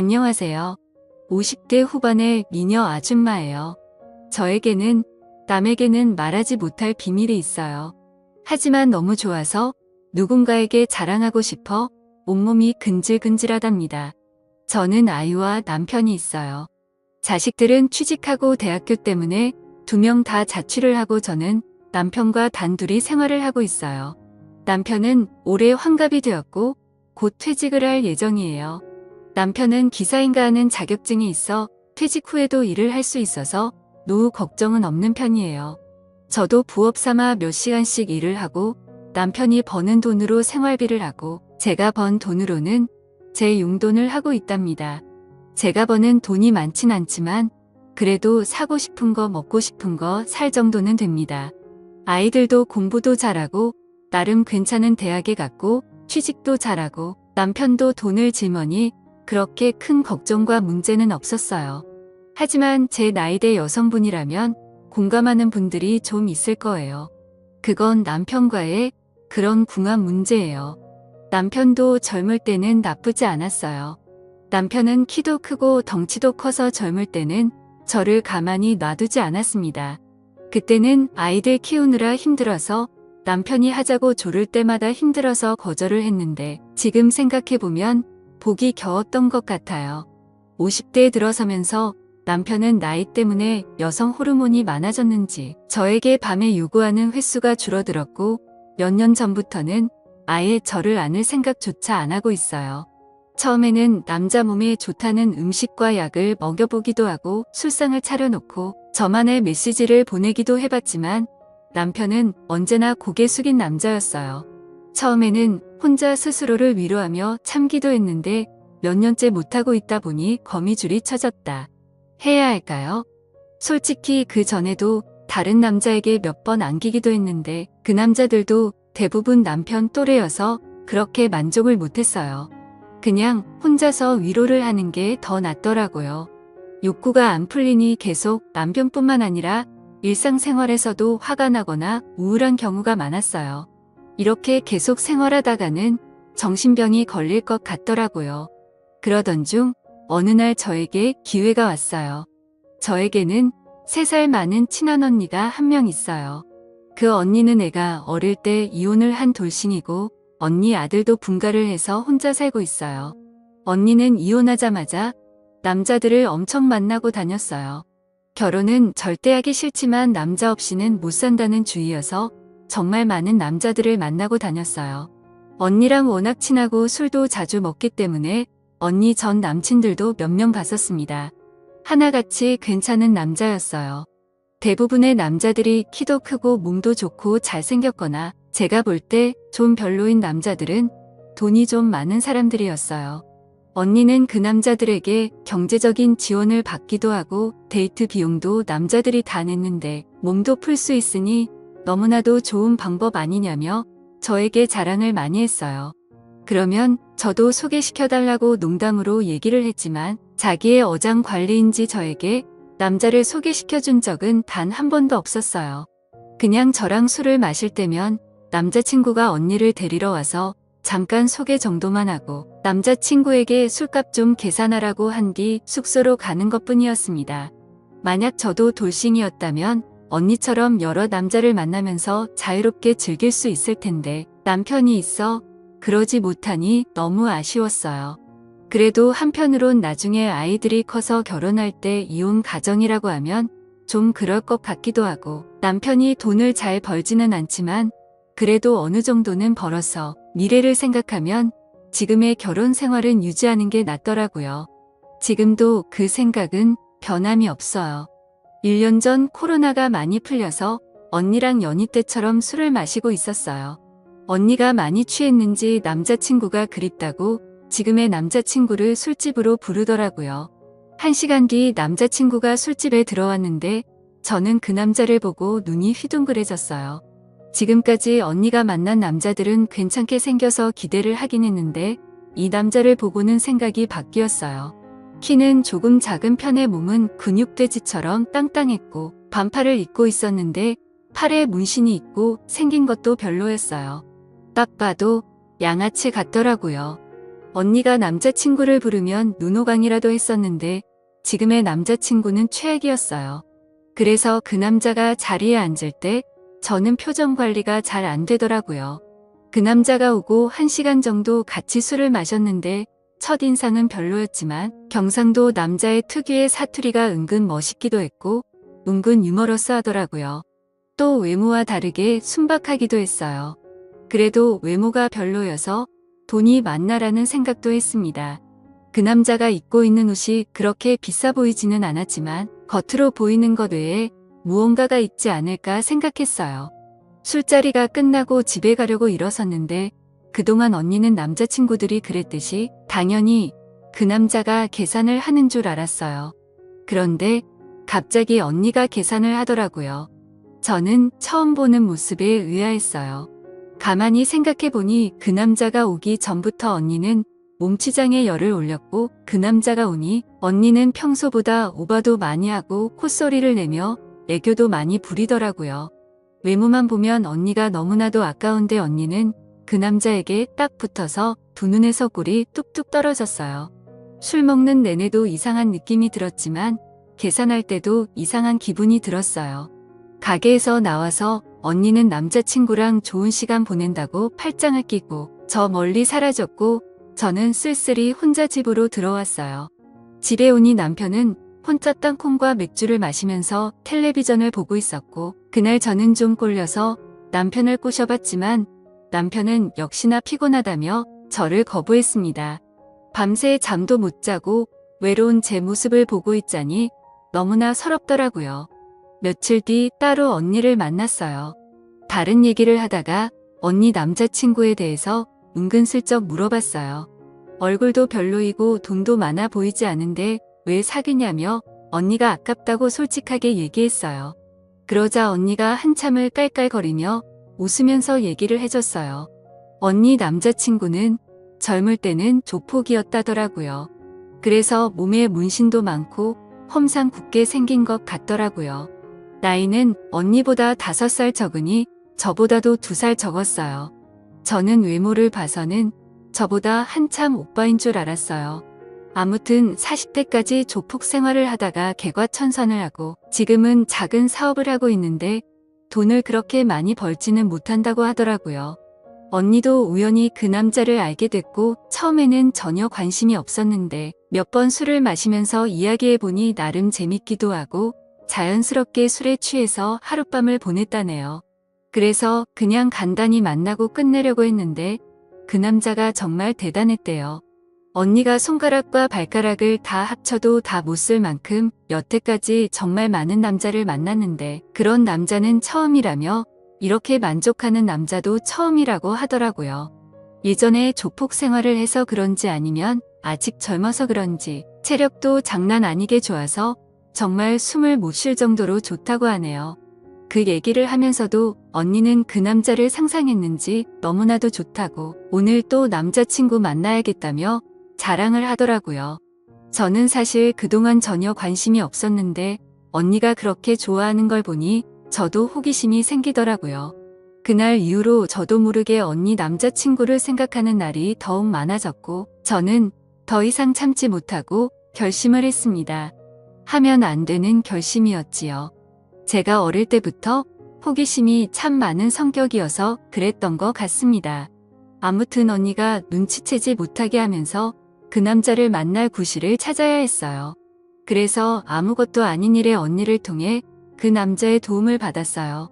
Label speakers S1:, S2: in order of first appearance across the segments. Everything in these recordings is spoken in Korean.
S1: 안녕하세요. 50대 후반의 미녀 아줌마예요. 저에게는, 남에게는 말하지 못할 비밀이 있어요. 하지만 너무 좋아서 누군가에게 자랑하고 싶어 온몸이 근질근질하답니다. 저는 아이와 남편이 있어요. 자식들은 취직하고 대학교 때문에 2명 다 자취를 하고 저는 남편과 단둘이 생활을 하고 있어요. 남편은 올해 환갑이 되었고 곧 퇴직을 할 예정이에요. 남편은 기사인가 하는 자격증이 있어 퇴직 후에도 일을 할 수 있어서 노후 걱정은 없는 편이에요. 저도 부업 삼아 몇 시간씩 일을 하고 남편이 버는 돈으로 생활비를 하고 제가 번 돈으로는 제 용돈을 하고 있답니다. 제가 버는 돈이 많진 않지만 그래도 사고 싶은 거 먹고 싶은 거 살 정도는 됩니다. 아이들도 공부도 잘하고 나름 괜찮은 대학에 갔고 취직도 잘하고 남편도 돈을 짊어니 그렇게 큰 걱정과 문제는 없었어요. 하지만 제 나이대 여성분이라면 공감하는 분들이 좀 있을 거예요. 그건 남편과의 그런 궁합 문제예요. 남편도 젊을 때는 나쁘지 않았어요. 남편은 키도 크고 덩치도 커서 젊을 때는 저를 가만히 놔두지 않았습니다. 그때는 아이들 키우느라 힘들어서 남편이 하자고 조를 때마다 힘들어서 거절을 했는데 지금 생각해보면 복이 겨웠던 것 같아요. 50대에 들어서면서 남편은 나이 때문에 여성 호르몬이 많아졌는지 저에게 밤에 요구하는 횟수가 줄어들었고 몇 년 전부터는 아예 저를 안을 생각조차 안 하고 있어요. 처음에는 남자 몸에 좋다는 음식과 약을 먹여보기도 하고 술상을 차려놓고 저만의 메시지를 보내기도 해봤지만 남편은 언제나 고개 숙인 남자였어요. 처음에는 혼자 스스로를 위로하며 참기도 했는데 몇 년째 못하고 있다 보니 거미줄이 쳐졌다 해야 할까요? 솔직히 그 전에도 다른 남자에게 몇 번 안기기도 했는데 그 남자들도 대부분 남편 또래여서 그렇게 만족을 못했어요. 그냥 혼자서 위로를 하는 게 더 낫더라고요. 욕구가 안 풀리니 계속 남편뿐만 아니라 일상생활에서도 화가 나거나 우울한 경우가 많았어요. 이렇게 계속 생활하다가는 정신병이 걸릴 것 같더라고요. 그러던 중 어느 날 저에게 기회가 왔어요. 저에게는 3살 많은 친한 언니가 한 명 있어요. 그 언니는 애가 어릴 때 이혼을 한 돌싱이고 언니 아들도 분가를 해서 혼자 살고 있어요. 언니는 이혼하자마자 남자들을 엄청 만나고 다녔어요. 결혼은 절대 하기 싫지만 남자 없이는 못 산다는 주의여서 정말 많은 남자들을 만나고 다녔어요. 언니랑 워낙 친하고 술도 자주 먹기 때문에 언니 전 남친들도 몇 명 봤었습니다. 하나같이 괜찮은 남자였어요. 대부분의 남자들이 키도 크고 몸도 좋고 잘생겼거나 제가 볼 때 좀 별로인 남자들은 돈이 좀 많은 사람들이었어요. 언니는 그 남자들에게 경제적인 지원을 받기도 하고 데이트 비용도 남자들이 다 냈는데 몸도 풀 수 있으니 너무나도 좋은 방법 아니냐며 저에게 자랑을 많이 했어요. 그러면 저도 소개시켜달라고 농담으로 얘기를 했지만 자기의 어장 관리인지 저에게 남자를 소개시켜준 적은 단 한 번도 없었어요. 그냥 저랑 술을 마실 때면 남자친구가 언니를 데리러 와서 잠깐 소개 정도만 하고 남자친구에게 술값 좀 계산하라고 한 뒤 숙소로 가는 것뿐이었습니다. 만약 저도 돌싱이었다면 언니처럼 여러 남자를 만나면서 자유롭게 즐길 수 있을 텐데 남편이 있어 그러지 못하니 너무 아쉬웠어요. 그래도 한편으론 나중에 아이들이 커서 결혼할 때 이혼 가정이라고 하면 좀 그럴 것 같기도 하고 남편이 돈을 잘 벌지는 않지만 그래도 어느 정도는 벌어서 미래를 생각하면 지금의 결혼 생활은 유지하는 게 낫더라고요. 지금도 그 생각은 변함이 없어요. 1년 전 코로나가 많이 풀려서 언니랑 연희 때처럼 술을 마시고 있었어요. 언니가 많이 취했는지 남자친구가 그립다고 지금의 남자친구를 술집으로 부르더라고요. 1시간 뒤 남자친구가 술집에 들어왔는데 저는 그 남자를 보고 눈이 휘둥그레졌어요. 지금까지 언니가 만난 남자들은 괜찮게 생겨서 기대를 하긴 했는데 이 남자를 보고는 생각이 바뀌었어요. 키는 조금 작은 편의 몸은 근육돼지처럼 땅땅했고 반팔을 입고 있었는데 팔에 문신이 있고 생긴 것도 별로였어요. 딱 봐도 양아치 같더라고요. 언니가 남자친구를 부르면 눈호강이라도 했었는데 지금의 남자친구는 최악이었어요. 그래서 그 남자가 자리에 앉을 때 저는 표정 관리가 잘 안 되더라고요. 그 남자가 오고 1시간 정도 같이 술을 마셨는데 첫인상은 별로였지만 경상도 남자의 특유의 사투리가 은근 멋있기도 했고 은근 유머러스하더라고요. 또 외모와 다르게 순박하기도 했어요. 그래도 외모가 별로여서 돈이 많나라는 생각도 했습니다. 그 남자가 입고 있는 옷이 그렇게 비싸 보이지는 않았지만 겉으로 보이는 것 외에 무언가가 있지 않을까 생각했어요. 술자리가 끝나고 집에 가려고 일어섰는데 그동안 언니는 남자친구들이 그랬듯이 당연히 그 남자가 계산을 하는 줄 알았어요. 그런데 갑자기 언니가 계산을 하더라고요. 저는 처음 보는 모습에 의아했어요. 가만히 생각해보니 그 남자가 오기 전부터 언니는 몸치장에 열을 올렸고 그 남자가 오니 언니는 평소보다 오바도 많이 하고 콧소리를 내며 애교도 많이 부리더라고요. 외모만 보면 언니가 너무나도 아까운데 언니는 그 남자에게 딱 붙어서 두 눈에서 꿀이 뚝뚝 떨어졌어요. 술 먹는 내내도 이상한 느낌이 들었지만 계산할 때도 이상한 기분이 들었어요. 가게에서 나와서 언니는 남자친구랑 좋은 시간 보낸다고 팔짱을 끼고 저 멀리 사라졌고 저는 쓸쓸히 혼자 집으로 들어왔어요. 집에 오니 남편은 혼자 땅콩과 맥주를 마시면서 텔레비전을 보고 있었고 그날 저는 좀 꼴려서 남편을 꼬셔봤지만 남편은 역시나 피곤하다며 저를 거부했습니다. 밤새 잠도 못 자고 외로운 제 모습을 보고 있자니 너무나 서럽더라고요. 며칠 뒤 따로 언니를 만났어요. 다른 얘기를 하다가 언니 남자친구에 대해서 은근슬쩍 물어봤어요. 얼굴도 별로이고 돈도 많아 보이지 않은데 왜 사귀냐며 언니가 아깝다고 솔직하게 얘기했어요. 그러자 언니가 한참을 깔깔거리며 웃으면서 얘기를 해줬어요. 언니 남자친구는 젊을 때는 조폭이었다더라고요. 그래서 몸에 문신도 많고 험상 굳게 생긴 것 같더라고요. 나이는 언니보다 5살 적으니 저보다도 2살 적었어요. 저는 외모를 봐서는 저보다 한참 오빠인 줄 알았어요. 아무튼 40대까지 조폭 생활을 하다가 개과천선을 하고 지금은 작은 사업을 하고 있는데 돈을 그렇게 많이 벌지는 못한다고 하더라고요. 언니도 우연히 그 남자를 알게 됐고 처음에는 전혀 관심이 없었는데 몇 번 술을 마시면서 이야기해보니 나름 재밌기도 하고 자연스럽게 술에 취해서 하룻밤을 보냈다네요. 그래서 그냥 간단히 만나고 끝내려고 했는데 그 남자가 정말 대단했대요. 언니가 손가락과 발가락을 다 합쳐도 다 못 쓸 만큼 여태까지 정말 많은 남자를 만났는데 그런 남자는 처음이라며 이렇게 만족하는 남자도 처음이라고 하더라고요. 예전에 조폭 생활을 해서 그런지 아니면 아직 젊어서 그런지 체력도 장난 아니게 좋아서 정말 숨을 못 쉴 정도로 좋다고 하네요. 그 얘기를 하면서도 언니는 그 남자를 상상했는지 너무나도 좋다고 오늘 또 남자친구 만나야겠다며 자랑을 하더라고요. 저는 사실 그동안 전혀 관심이 없었는데 언니가 그렇게 좋아하는 걸 보니 저도 호기심이 생기더라고요. 그날 이후로 저도 모르게 언니 남자친구를 생각하는 날이 더욱 많아졌고 저는 더 이상 참지 못하고 결심을 했습니다. 하면 안 되는 결심이었지요. 제가 어릴 때부터 호기심이 참 많은 성격이어서 그랬던 것 같습니다. 아무튼 언니가 눈치채지 못하게 하면서 그 남자를 만날 구실을 찾아야 했어요. 그래서 아무것도 아닌 일에 언니를 통해 그 남자의 도움을 받았어요.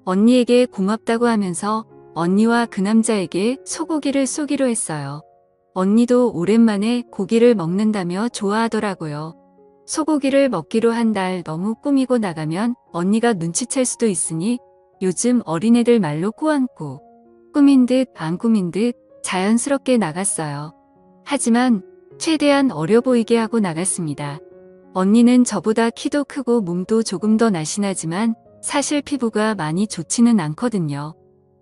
S1: 언니에게 고맙다고 하면서 언니와 그 남자에게 소고기를 쏘기로 했어요. 언니도 오랜만에 고기를 먹는다며 좋아하더라고요. 소고기를 먹기로 한 날 너무 꾸미고 나가면 언니가 눈치챌 수도 있으니 요즘 어린애들 말로 꾸안꾸 꾸민 듯 안 꾸민 듯 자연스럽게 나갔어요. 하지만 최대한 어려 보이게 하고 나갔습니다. 언니는 저보다 키도 크고 몸도 조금 더 날씬하지만 사실 피부가 많이 좋지는 않거든요.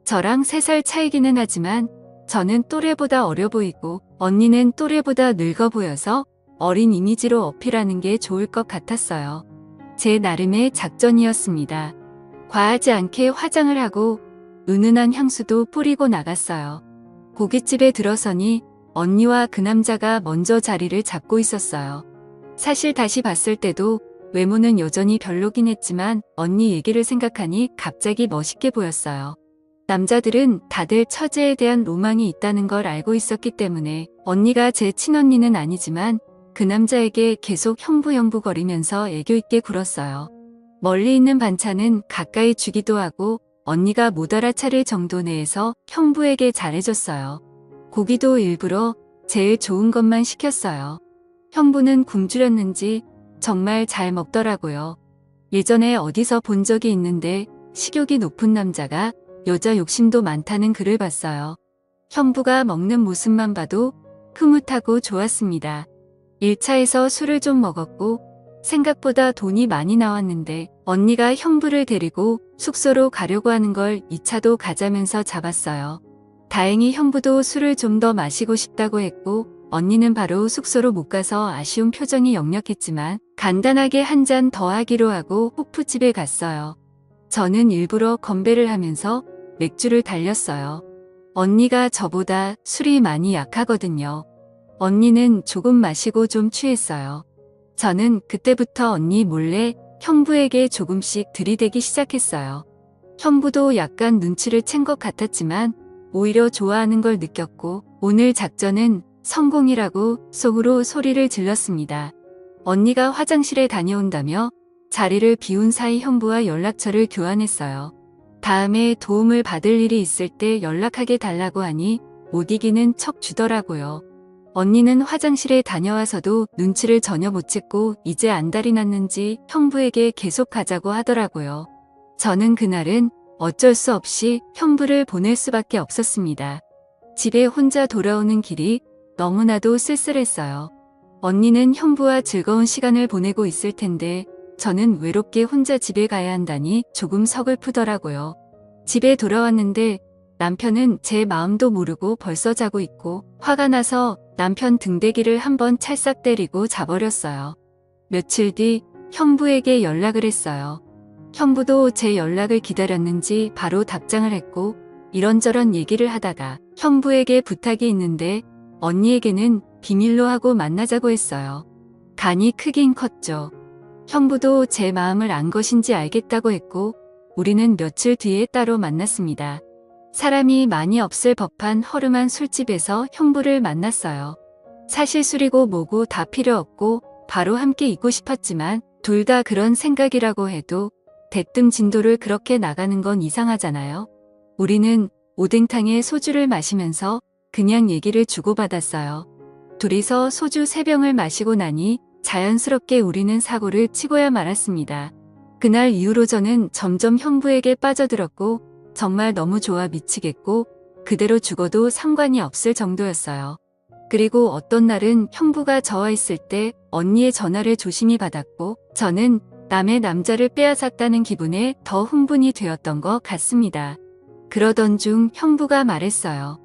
S1: 저랑 3살 차이기는 하지만 저는 또래보다 어려 보이고 언니는 또래보다 늙어 보여서 어린 이미지로 어필하는 게 좋을 것 같았어요. 제 나름의 작전이었습니다. 과하지 않게 화장을 하고 은은한 향수도 뿌리고 나갔어요. 고깃집에 들어서니 언니와 그 남자가 먼저 자리를 잡고 있었어요. 사실 다시 봤을 때도 외모는 여전히 별로긴 했지만 언니 얘기를 생각하니 갑자기 멋있게 보였어요. 남자들은 다들 처제에 대한 로망이 있다는 걸 알고 있었기 때문에 언니가 제 친언니는 아니지만 그 남자에게 계속 형부형부거리면서 애교 있게 굴었어요. 멀리 있는 반찬은 가까이 주기도 하고 언니가 못 알아차릴 정도 내에서 형부에게 잘해줬어요. 고기도 일부러 제일 좋은 것만 시켰어요. 형부는 굶주렸는지 정말 잘 먹더라고요. 예전에 어디서 본 적이 있는데 식욕이 높은 남자가 여자 욕심도 많다는 글을 봤어요. 형부가 먹는 모습만 봐도 흐뭇하고 좋았습니다. 1차에서 술을 좀 먹었고 생각보다 돈이 많이 나왔는데 언니가 형부를 데리고 숙소로 가려고 하는 걸 2차도 가자면서 잡았어요. 다행히 형부도 술을 좀 더 마시고 싶다고 했고 언니는 바로 숙소로 못 가서 아쉬운 표정이 역력했지만 간단하게 한 잔 더 하기로 하고 호프집에 갔어요. 저는 일부러 건배를 하면서 맥주를 달렸어요. 언니가 저보다 술이 많이 약하거든요. 언니는 조금 마시고 좀 취했어요. 저는 그때부터 언니 몰래 형부에게 조금씩 들이대기 시작했어요. 형부도 약간 눈치를 챈 것 같았지만 오히려 좋아하는 걸 느꼈고 오늘 작전은 성공이라고 속으로 소리를 질렀습니다. 언니가 화장실에 다녀온다며 자리를 비운 사이 형부와 연락처를 교환했어요. 다음에 도움을 받을 일이 있을 때 연락하게 달라고 하니 못 이기는 척 주더라고요. 언니는 화장실에 다녀와서도 눈치를 전혀 못 챘고 이제 안달이 났는지 형부에게 계속 가자고 하더라고요. 저는 그날은 어쩔 수 없이 형부를 보낼 수밖에 없었습니다. 집에 혼자 돌아오는 길이 너무나도 쓸쓸했어요. 언니는 형부와 즐거운 시간을 보내고 있을 텐데 저는 외롭게 혼자 집에 가야 한다니 조금 서글프더라고요. 집에 돌아왔는데 남편은 제 마음도 모르고 벌써 자고 있고 화가 나서 남편 등대기를 한번 찰싹 때리고 자버렸어요. 며칠 뒤 형부에게 연락을 했어요. 형부도 제 연락을 기다렸는지 바로 답장을 했고 이런저런 얘기를 하다가 형부에게 부탁이 있는데 언니에게는 비밀로 하고 만나자고 했어요. 간이 크긴 컸죠. 형부도 제 마음을 안 것인지 알겠다고 했고 우리는 며칠 뒤에 따로 만났습니다. 사람이 많이 없을 법한 허름한 술집에서 형부를 만났어요. 사실 술이고 뭐고 다 필요 없고 바로 함께 있고 싶었지만 둘 다 그런 생각이라고 해도 대뜸 진도를 그렇게 나가는 건 이상하잖아요. 우리는 오뎅탕에 소주를 마시면서 그냥 얘기를 주고받았어요. 둘이서 소주 3병을 마시고 나니 자연스럽게 우리는 사고를 치고야 말았습니다. 그날 이후로 저는 점점 형부에게 빠져들었고 정말 너무 좋아 미치겠고 그대로 죽어도 상관이 없을 정도였어요. 그리고 어떤 날은 형부가 저와 있을 때 언니의 전화를 조심히 받았고 저는 남의 남자를 빼앗았다는 기분에 더 흥분이 되었던 것 같습니다. 그러던 중 형부가 말했어요.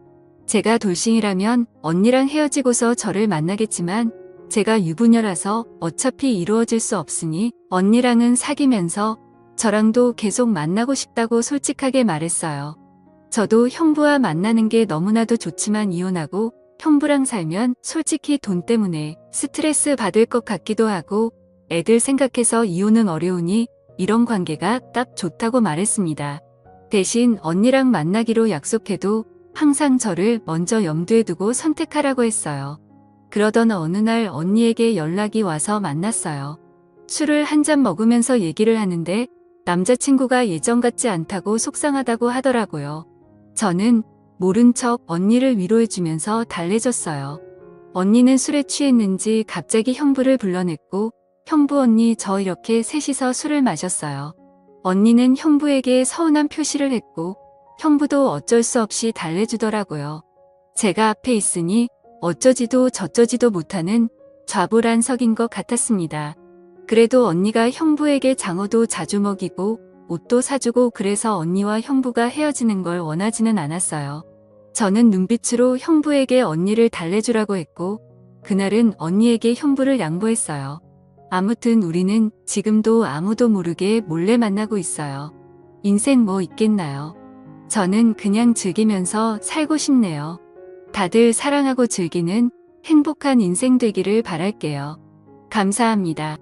S1: 제가 돌싱이라면 언니랑 헤어지고서 저를 만나겠지만 제가 유부녀라서 어차피 이루어질 수 없으니 언니랑은 사귀면서 저랑도 계속 만나고 싶다고 솔직하게 말했어요. 저도 형부와 만나는 게 너무나도 좋지만 이혼하고 형부랑 살면 솔직히 돈 때문에 스트레스 받을 것 같기도 하고 애들 생각해서 이혼은 어려우니 이런 관계가 딱 좋다고 말했습니다. 대신 언니랑 만나기로 약속해도 항상 저를 먼저 염두에 두고 선택하라고 했어요. 그러던 어느 날 언니에게 연락이 와서 만났어요. 술을 한 잔 먹으면서 얘기를 하는데 남자친구가 예전 같지 않다고 속상하다고 하더라고요. 저는 모른 척 언니를 위로해주면서 달래줬어요. 언니는 술에 취했는지 갑자기 형부를 불러냈고 형부 언니 저 이렇게 셋이서 술을 마셨어요. 언니는 형부에게 서운한 표시를 했고 형부도 어쩔 수 없이 달래주더라고요. 제가 앞에 있으니 어쩌지도 저쩌지도 못하는 좌불안석인 것 같았습니다. 그래도 언니가 형부에게 장어도 자주 먹이고 옷도 사주고 그래서 언니와 형부가 헤어지는 걸 원하지는 않았어요. 저는 눈빛으로 형부에게 언니를 달래주라고 했고 그날은 언니에게 형부를 양보했어요. 아무튼 우리는 지금도 아무도 모르게 몰래 만나고 있어요. 인생 뭐 있겠나요? 저는 그냥 즐기면서 살고 싶네요. 다들 사랑하고 즐기는 행복한 인생 되기를 바랄게요. 감사합니다.